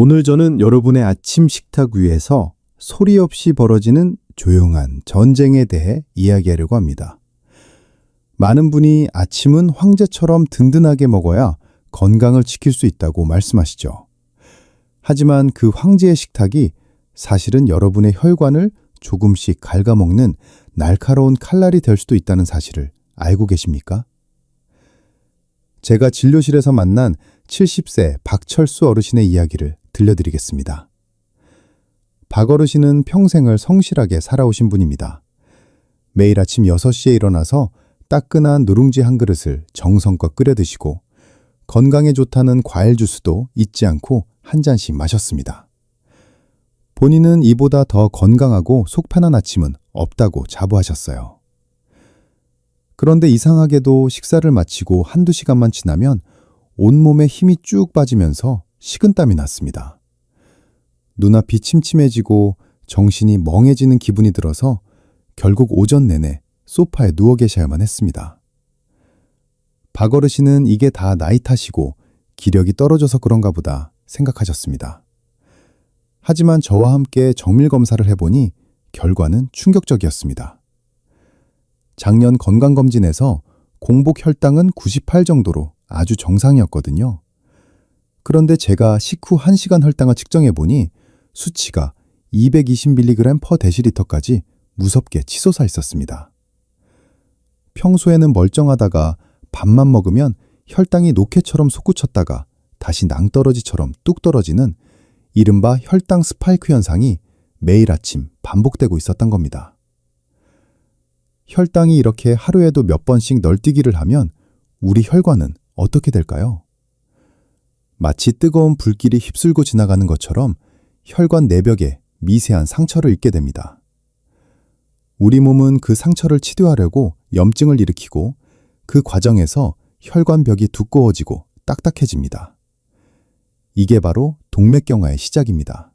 오늘 저는 여러분의 아침 식탁 위에서 소리 없이 벌어지는 조용한 전쟁에 대해 이야기하려고 합니다. 많은 분이 아침은 황제처럼 든든하게 먹어야 건강을 지킬 수 있다고 말씀하시죠. 하지만 그 황제의 식탁이 사실은 여러분의 혈관을 조금씩 갉아먹는 날카로운 칼날이 될 수도 있다는 사실을 알고 계십니까? 제가 진료실에서 만난 70세 박철수 어르신의 이야기를 들려드리겠습니다. 박 어르신은 평생을 성실하게 살아오신 분입니다. 매일 아침 6시에 일어나서 따끈한 누룽지 한 그릇을 정성껏 끓여 드시고 건강에 좋다는 과일 주스도 잊지 않고 한 잔씩 마셨습니다. 본인은 이보다 더 건강하고 속 편한 아침은 없다고 자부하셨어요. 그런데 이상하게도 식사를 마치고 한두 시간만 지나면 온몸에 힘이 쭉 빠지면서 식은땀이 났습니다. 눈앞이 침침해지고 정신이 멍해지는 기분이 들어서 결국 오전 내내 소파에 누워 계셔야만 했습니다. 박 어르신은 이게 다 나이 탓이고 기력이 떨어져서 그런가 보다 생각하셨습니다. 하지만 저와 함께 정밀 검사를 해보니 결과는 충격적이었습니다. 작년 건강검진에서 공복 혈당은 98 정도로 아주 정상이었거든요. 그런데 제가 식후 1시간 혈당을 측정해보니 수치가 220mg/dl까지 무섭게 치솟아 있었습니다. 평소에는 멀쩡하다가 밥만 먹으면 혈당이 노켓처럼 솟구쳤다가 다시 낭떠러지처럼 뚝 떨어지는 이른바 혈당 스파이크 현상이 매일 아침 반복되고 있었던 겁니다. 혈당이 이렇게 하루에도 몇 번씩 널뛰기를 하면 우리 혈관은 어떻게 될까요? 마치 뜨거운 불길이 휩쓸고 지나가는 것처럼 혈관 내벽에 미세한 상처를 입게 됩니다. 우리 몸은 그 상처를 치료하려고 염증을 일으키고 그 과정에서 혈관벽이 두꺼워지고 딱딱해집니다. 이게 바로 동맥경화의 시작입니다.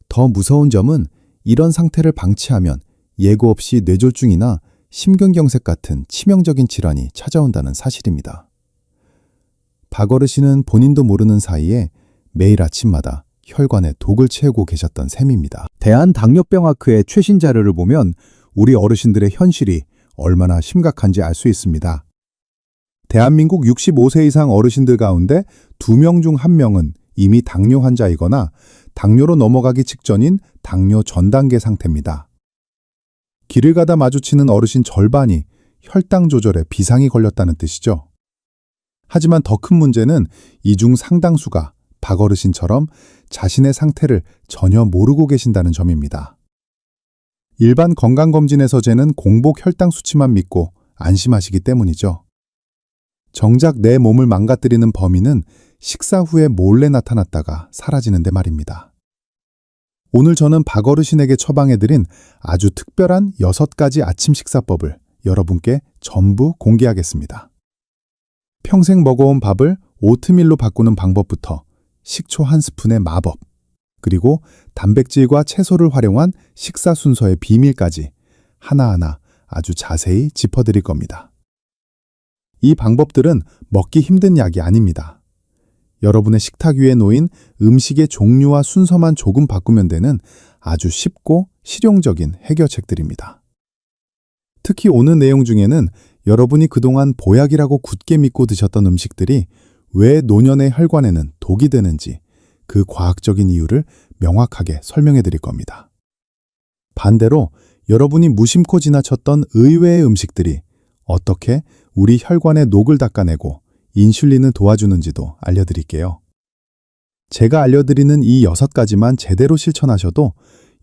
더 무서운 점은 이런 상태를 방치하면 예고 없이 뇌졸중이나 심근경색 같은 치명적인 질환이 찾아온다는 사실입니다. 박 어르신은 본인도 모르는 사이에 매일 아침마다 혈관에 독을 채우고 계셨던 셈입니다. 대한당뇨병학회의 최신 자료를 보면 우리 어르신들의 현실이 얼마나 심각한지 알 수 있습니다. 대한민국 65세 이상 어르신들 가운데 2명 중 1명은 이미 당뇨 환자이거나 당뇨로 넘어가기 직전인 당뇨 전 단계 상태입니다. 길을 가다 마주치는 어르신 절반이 혈당 조절에 비상이 걸렸다는 뜻이죠. 하지만 더 큰 문제는 이 중 상당수가 박 어르신처럼 자신의 상태를 전혀 모르고 계신다는 점입니다. 일반 건강검진에서 재는 공복 혈당 수치만 믿고 안심하시기 때문이죠. 정작 내 몸을 망가뜨리는 범인은 식사 후에 몰래 나타났다가 사라지는데 말입니다. 오늘 저는 박 어르신에게 처방해드린 아주 특별한 6가지 아침 식사법을 여러분께 전부 공개하겠습니다. 평생 먹어온 밥을 오트밀로 바꾸는 방법부터 식초 1스푼의 마법, 그리고 단백질과 채소를 활용한 식사 순서의 비밀까지 하나하나 아주 자세히 짚어드릴 겁니다. 이 방법들은 먹기 힘든 약이 아닙니다. 여러분의 식탁 위에 놓인 음식의 종류와 순서만 조금 바꾸면 되는 아주 쉽고 실용적인 해결책들입니다. 특히 오늘 내용 중에는 여러분이 그동안 보약이라고 굳게 믿고 드셨던 음식들이 왜 노년의 혈관에는 독이 되는지 그 과학적인 이유를 명확하게 설명해 드릴 겁니다. 반대로 여러분이 무심코 지나쳤던 의외의 음식들이 어떻게 우리 혈관의 녹을 닦아내고 인슐린을 도와주는지도 알려드릴게요. 제가 알려드리는 이 6가지만 제대로 실천하셔도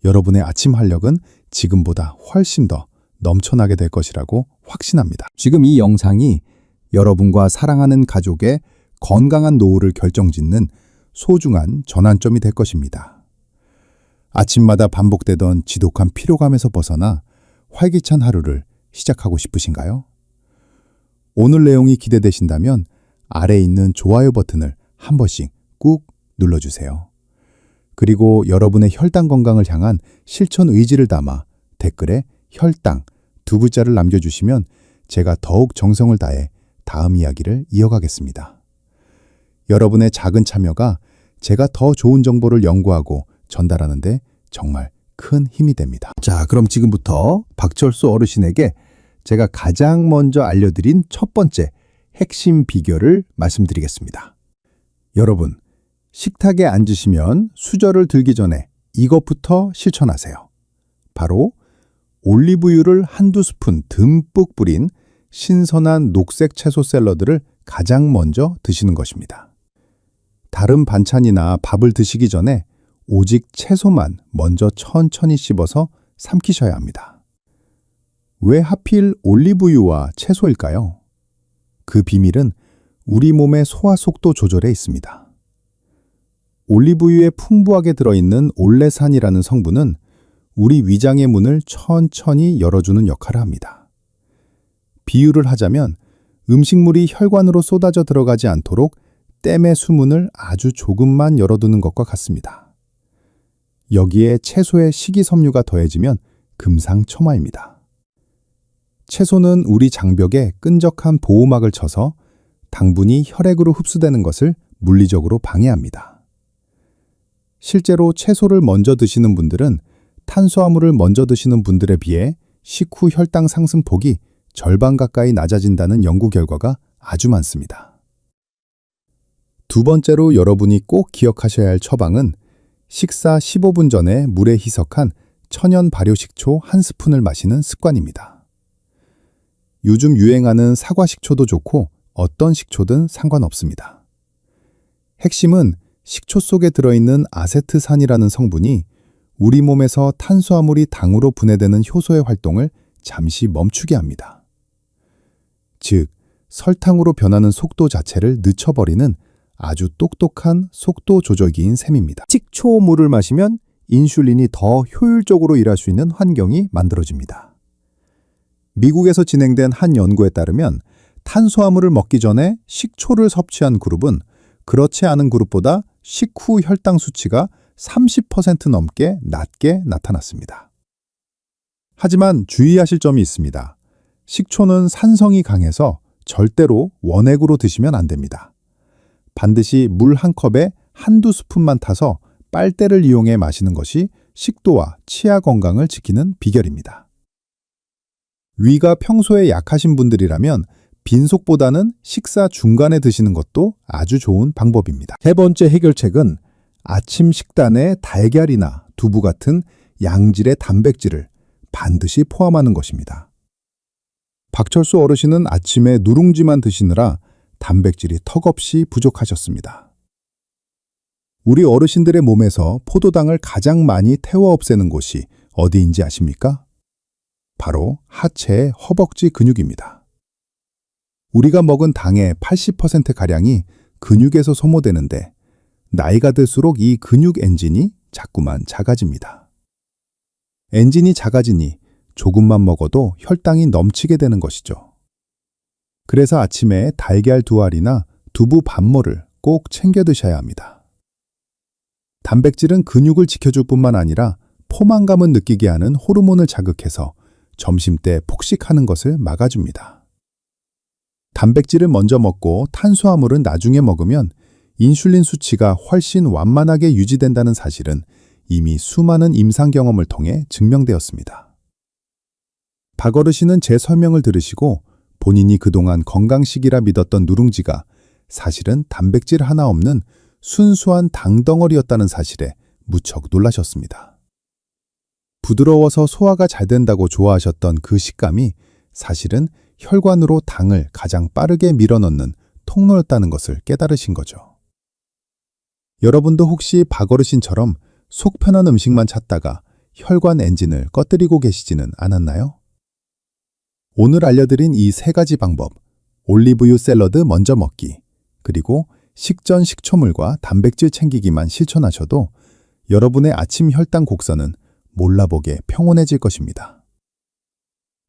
여러분의 아침 활력은 지금보다 훨씬 더 넘쳐나게 될 것이라고 확신합니다. 지금 이 영상이 여러분과 사랑하는 가족의 건강한 노후를 결정짓는 소중한 전환점이 될 것입니다. 아침마다 반복되던 지독한 피로감에서 벗어나 활기찬 하루를 시작하고 싶으신가요? 오늘 내용이 기대되신다면 아래에 있는 좋아요 버튼을 한 번씩 꾹 눌러주세요. 그리고 여러분의 혈당 건강을 향한 실천 의지를 담아 댓글에 혈당 2글자를 남겨주시면 제가 더욱 정성을 다해 다음 이야기를 이어가겠습니다. 여러분의 작은 참여가 제가 더 좋은 정보를 연구하고 전달하는데 정말 큰 힘이 됩니다. 자, 그럼 지금부터 박철수 어르신에게 제가 가장 먼저 알려드린 첫 번째 핵심 비결을 말씀드리겠습니다. 여러분, 식탁에 앉으시면 수저를 들기 전에 이것부터 실천하세요. 바로 올리브유를 한두 스푼 듬뿍 뿌린 신선한 녹색 채소 샐러드를 가장 먼저 드시는 것입니다. 다른 반찬이나 밥을 드시기 전에 오직 채소만 먼저 천천히 씹어서 삼키셔야 합니다. 왜 하필 올리브유와 채소일까요? 그 비밀은 우리 몸의 소화 속도 조절에 있습니다. 올리브유에 풍부하게 들어있는 올레산이라는 성분은 우리 위장의 문을 천천히 열어주는 역할을 합니다. 비유를 하자면 음식물이 혈관으로 쏟아져 들어가지 않도록 댐의 수문을 아주 조금만 열어두는 것과 같습니다. 여기에 채소의 식이섬유가 더해지면 금상첨화입니다. 채소는 우리 장벽에 끈적한 보호막을 쳐서 당분이 혈액으로 흡수되는 것을 물리적으로 방해합니다. 실제로 채소를 먼저 드시는 분들은 탄수화물을 먼저 드시는 분들에 비해 식후 혈당 상승폭이 절반 가까이 낮아진다는 연구 결과가 아주 많습니다. 두 번째로 여러분이 꼭 기억하셔야 할 처방은 식사 15분 전에 물에 희석한 천연 발효식초 1스푼을 마시는 습관입니다. 요즘 유행하는 사과 식초도 좋고 어떤 식초든 상관없습니다. 핵심은 식초 속에 들어있는 아세트산이라는 성분이 우리 몸에서 탄수화물이 당으로 분해되는 효소의 활동을 잠시 멈추게 합니다. 즉, 설탕으로 변하는 속도 자체를 늦춰버리는 아주 똑똑한 속도 조절기인 셈입니다. 식초물을 마시면 인슐린이 더 효율적으로 일할 수 있는 환경이 만들어집니다. 미국에서 진행된 한 연구에 따르면 탄수화물을 먹기 전에 식초를 섭취한 그룹은 그렇지 않은 그룹보다 식후 혈당 수치가 30% 넘게 낮게 나타났습니다. 하지만 주의하실 점이 있습니다. 식초는 산성이 강해서 절대로 원액으로 드시면 안 됩니다. 반드시 물 한 컵에 한두 스푼만 타서 빨대를 이용해 마시는 것이 식도와 치아 건강을 지키는 비결입니다. 위가 평소에 약하신 분들이라면 빈속보다는 식사 중간에 드시는 것도 아주 좋은 방법입니다. 세 번째 해결책은 아침 식단에 달걀이나 두부 같은 양질의 단백질을 반드시 포함하는 것입니다. 박철수 어르신은 아침에 누룽지만 드시느라 단백질이 턱없이 부족하셨습니다. 우리 어르신들의 몸에서 포도당을 가장 많이 태워 없애는 곳이 어디인지 아십니까? 바로 하체의 허벅지 근육입니다. 우리가 먹은 당의 80%가량이 근육에서 소모되는데 나이가 들수록 이 근육 엔진이 자꾸만 작아집니다. 엔진이 작아지니 조금만 먹어도 혈당이 넘치게 되는 것이죠. 그래서 아침에 달걀 2알이나 두부 반모를 꼭 챙겨 드셔야 합니다. 단백질은 근육을 지켜줄 뿐만 아니라 포만감을 느끼게 하는 호르몬을 자극해서 점심때 폭식하는 것을 막아줍니다. 단백질을 먼저 먹고 탄수화물은 나중에 먹으면 인슐린 수치가 훨씬 완만하게 유지된다는 사실은 이미 수많은 임상 경험을 통해 증명되었습니다. 박 어르신은 제 설명을 들으시고 본인이 그동안 건강식이라 믿었던 누룽지가 사실은 단백질 하나 없는 순수한 당덩어리였다는 사실에 무척 놀라셨습니다. 부드러워서 소화가 잘 된다고 좋아하셨던 그 식감이 사실은 혈관으로 당을 가장 빠르게 밀어넣는 통로였다는 것을 깨달으신 거죠. 여러분도 혹시 박 어르신처럼 속 편한 음식만 찾다가 혈관 엔진을 꺼뜨리고 계시지는 않았나요? 오늘 알려드린 이 3가지 방법, 올리브유 샐러드 먼저 먹기, 그리고 식전 식초물과 단백질 챙기기만 실천하셔도 여러분의 아침 혈당 곡선은 몰라보게 평온해질 것입니다.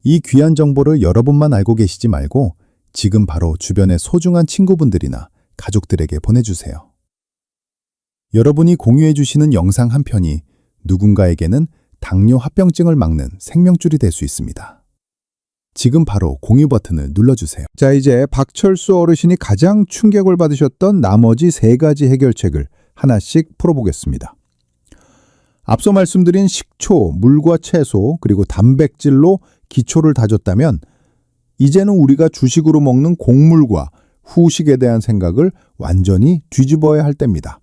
이 귀한 정보를 여러분만 알고 계시지 말고 지금 바로 주변의 소중한 친구분들이나 가족들에게 보내주세요. 여러분이 공유해 주시는 영상 한 편이 누군가에게는 당뇨 합병증을 막는 생명줄이 될 수 있습니다. 지금 바로 공유 버튼을 눌러주세요. 자, 이제 박철수 어르신이 가장 충격을 받으셨던 나머지 3가지 해결책을 하나씩 풀어보겠습니다. 앞서 말씀드린 식초, 물과 채소, 그리고 단백질로 기초를 다졌다면 이제는 우리가 주식으로 먹는 곡물과 후식에 대한 생각을 완전히 뒤집어야 할 때입니다.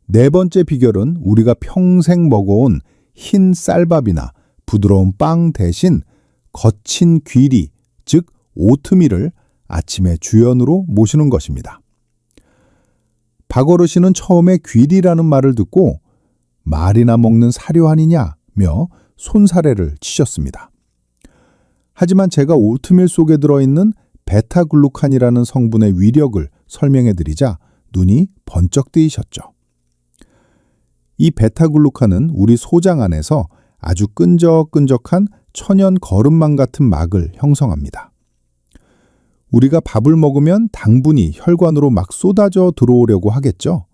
네 번째 비결은 우리가 평생 먹어온 흰 쌀밥이나 부드러운 빵 대신 거친 귀리, 즉 오트밀을 아침의 주연으로 모시는 것입니다. 박어르신은 처음에 귀리라는 말을 듣고 말이나 먹는 사료 아니냐며 손사래를 치셨습니다. 하지만 제가 오트밀 속에 들어있는 베타글루칸이라는 성분의 위력을 설명해드리자 눈이 번쩍 뜨이셨죠. 이 베타글루칸은 우리 소장 안에서 아주 끈적끈적한 천연 거름망 같은 막을 형성합니다. 우리가 밥을 먹으면 당분이 혈관으로 막 쏟아져 들어오려고 하겠죠.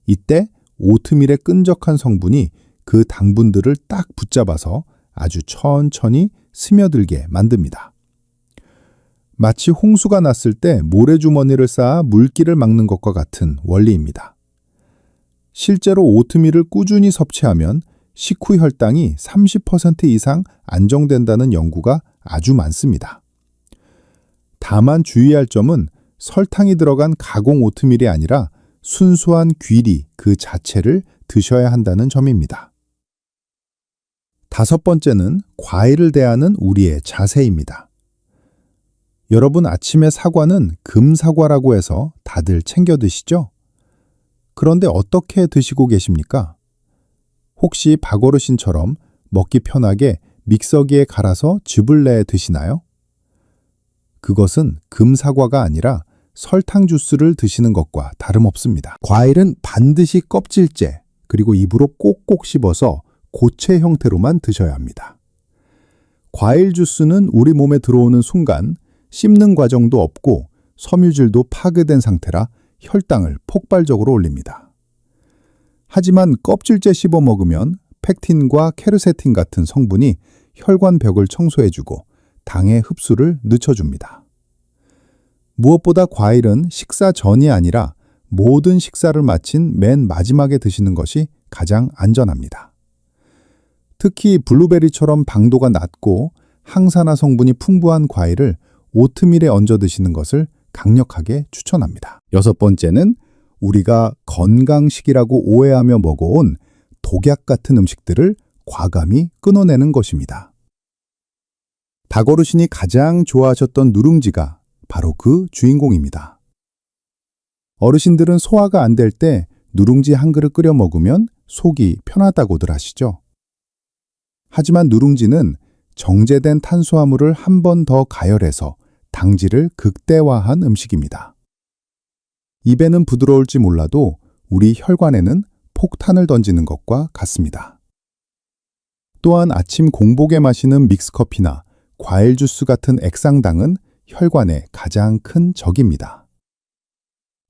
이때 오트밀의 끈적한 성분이 그 당분들을 딱 붙잡아서 아주 천천히 스며들게 만듭니다. 마치 홍수가 났을 때 모래주머니를 쌓아 물길을 막는 것과 같은 원리입니다. 실제로 오트밀을 꾸준히 섭취하면 식후 혈당이 30% 이상 안정된다는 연구가 아주 많습니다. 다만 주의할 점은 설탕이 들어간 가공 오트밀이 아니라 순수한 귀리 그 자체를 드셔야 한다는 점입니다. 다섯 번째는 과일을 대하는 우리의 자세입니다. 여러분 아침에 사과는 금사과라고 해서 다들 챙겨 드시죠? 그런데 어떻게 드시고 계십니까? 혹시 박어르신처럼 먹기 편하게 믹서기에 갈아서 즙을 내 드시나요? 그것은 금사과가 아니라 설탕 주스를 드시는 것과 다름없습니다. 과일은 반드시 껍질째 그리고 입으로 꼭꼭 씹어서 고체 형태로만 드셔야 합니다. 과일 주스는 우리 몸에 들어오는 순간 씹는 과정도 없고 섬유질도 파괴된 상태라 혈당을 폭발적으로 올립니다. 하지만 껍질째 씹어 먹으면 펙틴과 케르세틴 같은 성분이 혈관벽을 청소해주고 당의 흡수를 늦춰줍니다. 무엇보다 과일은 식사 전이 아니라 모든 식사를 마친 맨 마지막에 드시는 것이 가장 안전합니다. 특히 블루베리처럼 당도가 낮고 항산화 성분이 풍부한 과일을 오트밀에 얹어 드시는 것을 강력하게 추천합니다. 여섯 번째는 우리가 건강식이라고 오해하며 먹어온 독약 같은 음식들을 과감히 끊어내는 것입니다. 박어르신이 가장 좋아하셨던 누룽지가 바로 그 주인공입니다. 어르신들은 소화가 안 될 때 누룽지 한 그릇 끓여 먹으면 속이 편하다고들 하시죠. 하지만 누룽지는 정제된 탄수화물을 한 번 더 가열해서 당질을 극대화한 음식입니다. 입에는 부드러울지 몰라도 우리 혈관에는 폭탄을 던지는 것과 같습니다. 또한 아침 공복에 마시는 믹스커피나 과일 주스 같은 액상당은 혈관의 가장 큰 적입니다.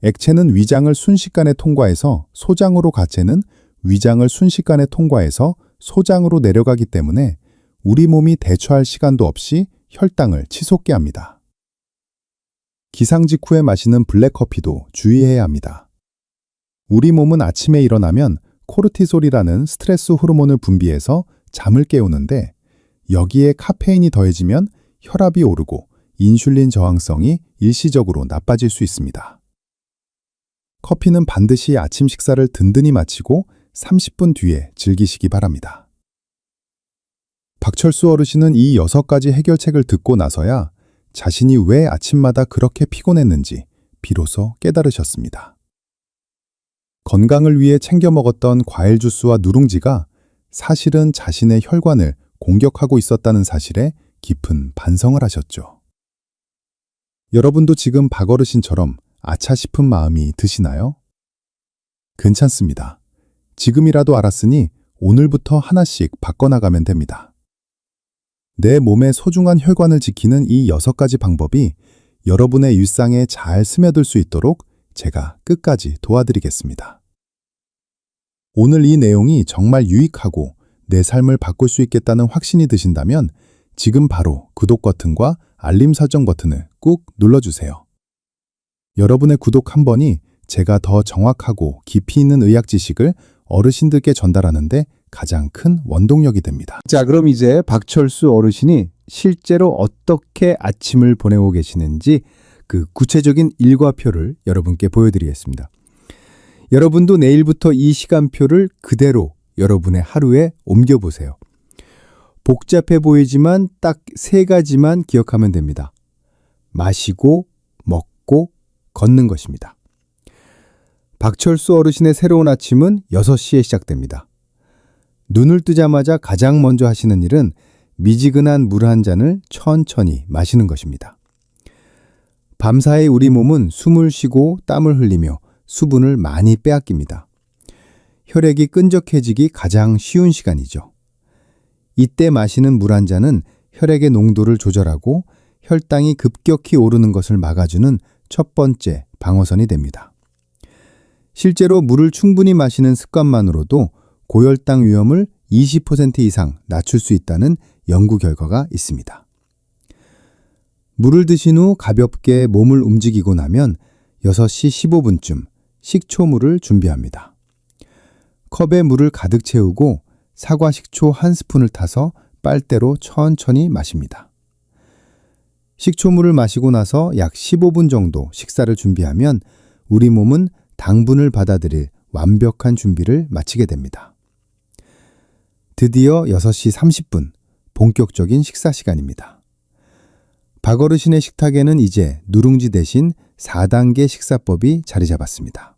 액체는 위장을 순식간에 통과해서 소장으로 가채는 위장을 순식간에 통과해서 소장으로 내려가기 때문에 우리 몸이 대처할 시간도 없이 혈당을 치솟게 합니다. 기상 직후에 마시는 블랙커피도 주의해야 합니다. 우리 몸은 아침에 일어나면 코르티솔이라는 스트레스 호르몬을 분비해서 잠을 깨우는데 여기에 카페인이 더해지면 혈압이 오르고 인슐린 저항성이 일시적으로 나빠질 수 있습니다. 커피는 반드시 아침 식사를 든든히 마치고 30분 뒤에 즐기시기 바랍니다. 박철수 어르신은 이 6가지 해결책을 듣고 나서야 자신이 왜 아침마다 그렇게 피곤했는지 비로소 깨달으셨습니다. 건강을 위해 챙겨 먹었던 과일 주스와 누룽지가 사실은 자신의 혈관을 공격하고 있었다는 사실에 깊은 반성을 하셨죠. 여러분도 지금 박어르신처럼 아차 싶은 마음이 드시나요? 괜찮습니다. 지금이라도 알았으니 오늘부터 하나씩 바꿔나가면 됩니다. 내 몸의 소중한 혈관을 지키는 이 6가지 방법이 여러분의 일상에 잘 스며들 수 있도록 제가 끝까지 도와드리겠습니다. 오늘 이 내용이 정말 유익하고 내 삶을 바꿀 수 있겠다는 확신이 드신다면 지금 바로 구독 버튼과 알림 설정 버튼을 꾹 눌러주세요. 여러분의 구독 한 번이 제가 더 정확하고 깊이 있는 의학 지식을 어르신들께 전달하는데 가장 큰 원동력이 됩니다. 자, 그럼 이제 박철수 어르신이 실제로 어떻게 아침을 보내고 계시는지 그 구체적인 일과표를 여러분께 보여드리겠습니다. 여러분도 내일부터 이 시간표를 그대로 여러분의 하루에 옮겨보세요. 복잡해 보이지만 딱 3가지만 기억하면 됩니다. 마시고, 먹고, 걷는 것입니다. 박철수 어르신의 새로운 아침은 6시에 시작됩니다. 눈을 뜨자마자 가장 먼저 하시는 일은 미지근한 물 한 잔을 천천히 마시는 것입니다. 밤사이 우리 몸은 숨을 쉬고 땀을 흘리며 수분을 많이 빼앗깁니다. 혈액이 끈적해지기 가장 쉬운 시간이죠. 이때 마시는 물 한 잔은 혈액의 농도를 조절하고 혈당이 급격히 오르는 것을 막아주는 첫 번째 방어선이 됩니다. 실제로 물을 충분히 마시는 습관만으로도 고혈당 위험을 20% 이상 낮출 수 있다는 연구 결과가 있습니다. 물을 드신 후 가볍게 몸을 움직이고 나면 6시 15분쯤 식초물을 준비합니다. 컵에 물을 가득 채우고 사과 식초 1스푼을 타서 빨대로 천천히 마십니다. 식초물을 마시고 나서 약 15분 정도 식사를 준비하면 우리 몸은 당분을 받아들일 완벽한 준비를 마치게 됩니다. 드디어 6시 30분 본격적인 식사 시간입니다. 박어르신의 식탁에는 이제 누룽지 대신 4단계 식사법이 자리 잡았습니다.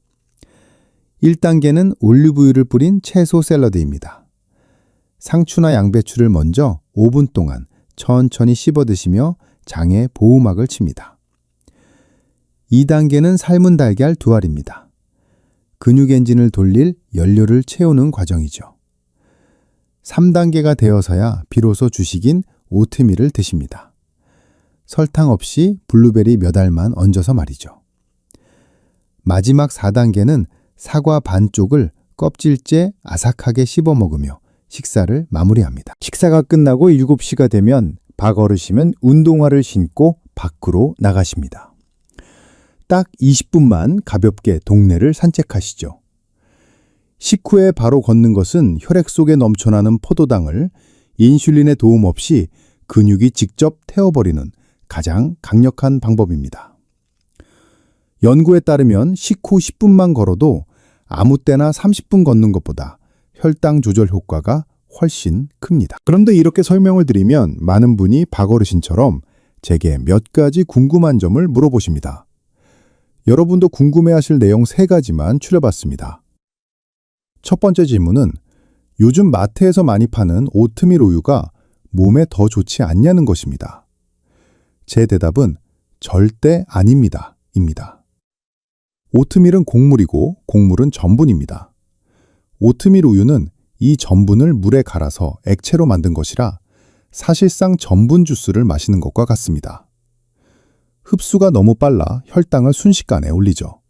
1단계는 올리브유를 뿌린 채소 샐러드입니다. 상추나 양배추를 먼저 5분 동안 천천히 씹어 드시며 장에 보호막을 칩니다. 2단계는 삶은 달걀 2알입니다. 근육 엔진을 돌릴 연료를 채우는 과정이죠. 3단계가 되어서야 비로소 주식인 오트밀을 드십니다. 설탕 없이 블루베리 몇 알만 얹어서 말이죠. 마지막 4단계는 사과 반쪽을 껍질째 아삭하게 씹어 먹으며 식사를 마무리합니다. 식사가 끝나고 7시가 되면 박어르신은 운동화를 신고 밖으로 나가십니다. 딱 20분만 가볍게 동네를 산책하시죠. 식후에 바로 걷는 것은 혈액 속에 넘쳐나는 포도당을 인슐린의 도움 없이 근육이 직접 태워버리는 가장 강력한 방법입니다. 연구에 따르면 식후 10분만 걸어도 아무 때나 30분 걷는 것보다 혈당 조절 효과가 훨씬 큽니다. 그런데 이렇게 설명을 드리면 많은 분이 박어르신처럼 제게 몇 가지 궁금한 점을 물어보십니다. 여러분도 궁금해하실 내용 3가지만 추려봤습니다. 첫 번째 질문은 요즘 마트에서 많이 파는 오트밀 우유가 몸에 더 좋지 않냐는 것입니다. 제 대답은 절대 아닙니다. 입니다. 오트밀은 곡물이고 곡물은 전분입니다. 오트밀 우유는 이 전분을 물에 갈아서 액체로 만든 것이라 사실상 전분 주스를 마시는 것과 같습니다. 흡수가 너무 빨라 혈당을 순식간에 올리죠.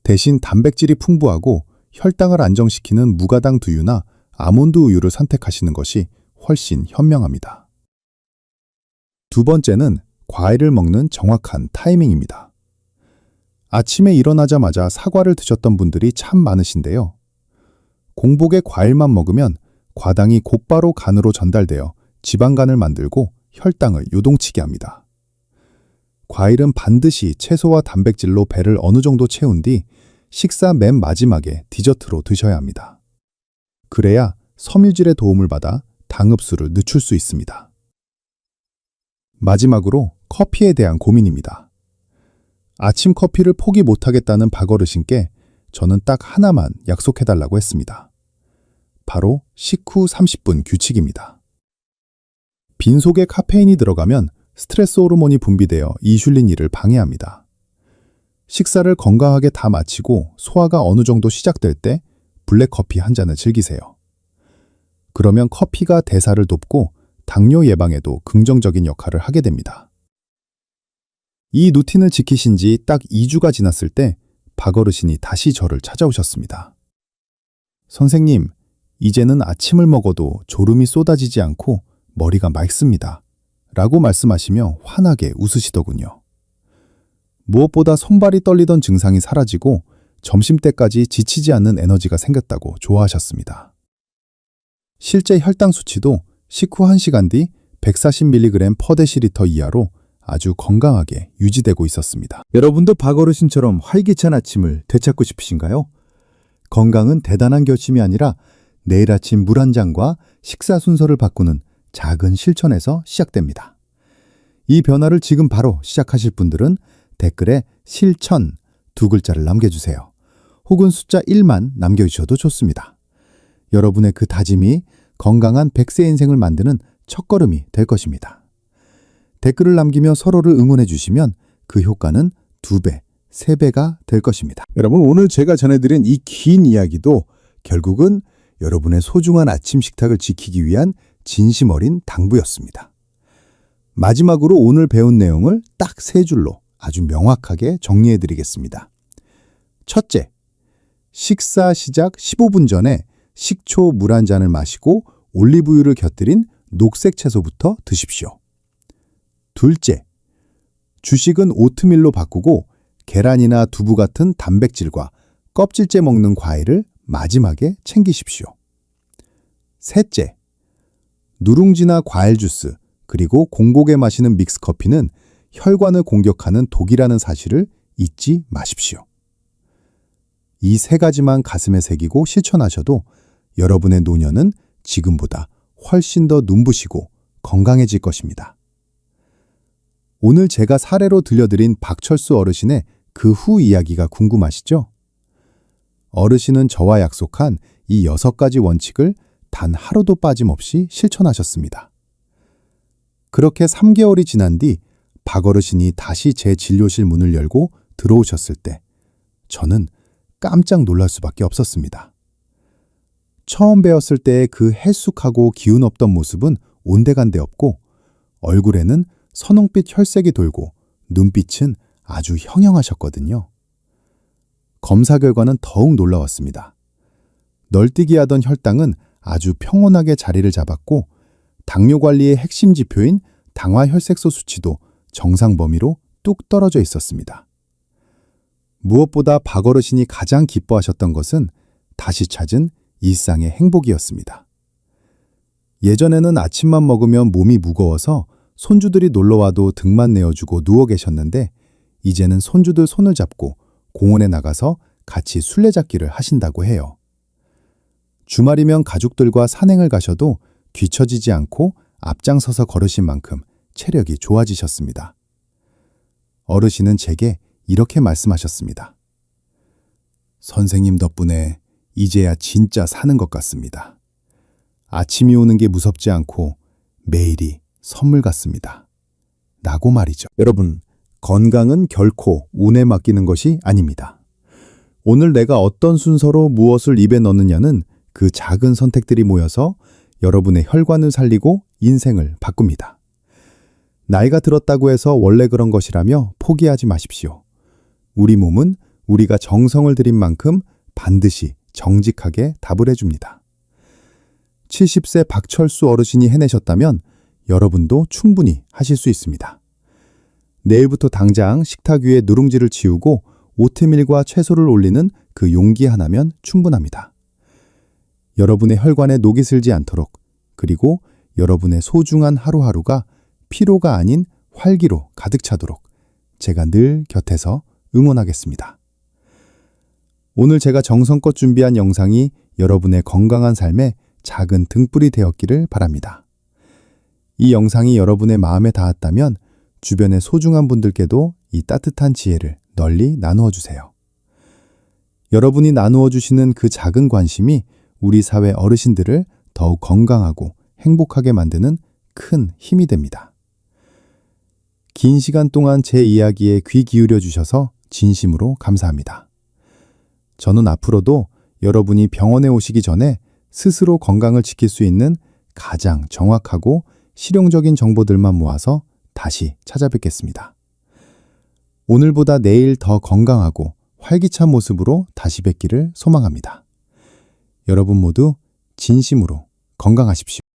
대신 단백질이 풍부하고 혈당을 안정시키는 무가당 두유나 아몬드 우유를 선택하시는 것이 훨씬 현명합니다. 두 번째는 과일을 먹는 정확한 타이밍입니다. 아침에 일어나자마자 사과를 드셨던 분들이 참 많으신데요. 공복에 과일만 먹으면 과당이 곧바로 간으로 전달되어 지방간을 만들고 혈당을 요동치게 합니다. 과일은 반드시 채소와 단백질로 배를 어느 정도 채운 뒤 식사 맨 마지막에 디저트로 드셔야 합니다. 그래야 섬유질의 도움을 받아 당 흡수를 늦출 수 있습니다. 마지막으로 커피에 대한 고민입니다. 아침 커피를 포기 못하겠다는 박어르신께 저는 딱 하나만 약속해달라고 했습니다. 바로 식후 30분 규칙입니다. 빈속에 카페인이 들어가면 스트레스 호르몬이 분비되어 이슐린이를 방해합니다. 식사를 건강하게 다 마치고 소화가 어느 정도 시작될 때 블랙커피 한 잔을 즐기세요. 그러면 커피가 대사를 돕고 당뇨 예방에도 긍정적인 역할을 하게 됩니다. 이 루틴을 지키신 지 딱 2주가 지났을 때 박어르신이 다시 저를 찾아오셨습니다. 선생님, 이제는 아침을 먹어도 졸음이 쏟아지지 않고 머리가 맑습니다. 라고 말씀하시며 환하게 웃으시더군요. 무엇보다 손발이 떨리던 증상이 사라지고 점심때까지 지치지 않는 에너지가 생겼다고 좋아하셨습니다. 실제 혈당 수치도 식후 1시간 뒤 140mg per 데시리터 이하로 아주 건강하게 유지되고 있었습니다. 여러분도 박어르신처럼 활기찬 아침을 되찾고 싶으신가요? 건강은 대단한 결심이 아니라 내일 아침 물 한 잔과 식사 순서를 바꾸는 작은 실천에서 시작됩니다. 이 변화를 지금 바로 시작하실 분들은 댓글에 실천 2글자를 남겨주세요. 혹은 숫자 1만 남겨주셔도 좋습니다. 여러분의 그 다짐이 건강한 100세 인생을 만드는 첫걸음이 될 것입니다. 댓글을 남기며 서로를 응원해 주시면 그 효과는 2배, 3배가 될 것입니다. 여러분, 오늘 제가 전해드린 이 긴 이야기도 결국은 여러분의 소중한 아침 식탁을 지키기 위한 진심 어린 당부였습니다. 마지막으로 오늘 배운 내용을 딱 3줄로 아주 명확하게 정리해 드리겠습니다. 첫째, 식사 시작 15분 전에 식초 물 한 잔을 마시고 올리브유를 곁들인 녹색 채소부터 드십시오. 둘째, 주식은 오트밀로 바꾸고 계란이나 두부 같은 단백질과 껍질째 먹는 과일을 마지막에 챙기십시오. 셋째, 누룽지나 과일 주스 그리고 공복에 마시는 믹스커피는 혈관을 공격하는 독이라는 사실을 잊지 마십시오. 이 3가지만 가슴에 새기고 실천하셔도 여러분의 노년은 지금보다 훨씬 더 눈부시고 건강해질 것입니다. 오늘 제가 사례로 들려드린 박철수 어르신의 그 후 이야기가 궁금하시죠? 어르신은 저와 약속한 이 6가지 원칙을 단 하루도 빠짐없이 실천하셨습니다. 그렇게 3개월이 지난 뒤 박어르신이 다시 제 진료실 문을 열고 들어오셨을 때 저는 깜짝 놀랄 수밖에 없었습니다. 처음 뵈었을 때의 그 헬쑥하고 기운 없던 모습은 온데간데 없고 얼굴에는 선홍빛 혈색이 돌고 눈빛은 아주 형형하셨거든요. 검사 결과는 더욱 놀라웠습니다. 널뛰기 하던 혈당은 아주 평온하게 자리를 잡았고 당뇨 관리의 핵심 지표인 당화혈색소 수치도 정상 범위로 뚝 떨어져 있었습니다. 무엇보다 박어르신이 가장 기뻐하셨던 것은 다시 찾은 일상의 행복이었습니다. 예전에는 아침만 먹으면 몸이 무거워서 손주들이 놀러와도 등만 내어주고 누워 계셨는데 이제는 손주들 손을 잡고 공원에 나가서 같이 술래잡기를 하신다고 해요. 주말이면 가족들과 산행을 가셔도 뒤처지지 않고 앞장서서 걸으신 만큼 체력이 좋아지셨습니다. 어르신은 제게 이렇게 말씀하셨습니다. 선생님 덕분에 이제야 진짜 사는 것 같습니다. 아침이 오는 게 무섭지 않고 매일이 선물 같습니다. 라고 말이죠. 여러분, 건강은 결코 운에 맡기는 것이 아닙니다. 오늘 내가 어떤 순서로 무엇을 입에 넣느냐는 그 작은 선택들이 모여서 여러분의 혈관을 살리고 인생을 바꿉니다. 나이가 들었다고 해서 원래 그런 것이라며 포기하지 마십시오. 우리 몸은 우리가 정성을 들인 만큼 반드시 정직하게 답을 해줍니다. 70세 박철수 어르신이 해내셨다면 여러분도 충분히 하실 수 있습니다. 내일부터 당장 식탁 위에 누룽지를 치우고 오트밀과 채소를 올리는 그 용기 하나면 충분합니다. 여러분의 혈관에 녹이 슬지 않도록, 그리고 여러분의 소중한 하루하루가 피로가 아닌 활기로 가득 차도록 제가 늘 곁에서 응원하겠습니다. 오늘 제가 정성껏 준비한 영상이 여러분의 건강한 삶에 작은 등불이 되었기를 바랍니다. 이 영상이 여러분의 마음에 닿았다면 주변의 소중한 분들께도 이 따뜻한 지혜를 널리 나누어 주세요. 여러분이 나누어 주시는 그 작은 관심이 우리 사회 어르신들을 더욱 건강하고 행복하게 만드는 큰 힘이 됩니다. 긴 시간 동안 제 이야기에 귀 기울여 주셔서 진심으로 감사합니다. 저는 앞으로도 여러분이 병원에 오시기 전에 스스로 건강을 지킬 수 있는 가장 정확하고 실용적인 정보들만 모아서 다시 찾아뵙겠습니다. 오늘보다 내일 더 건강하고 활기찬 모습으로 다시 뵙기를 소망합니다. 여러분 모두 진심으로 건강하십시오.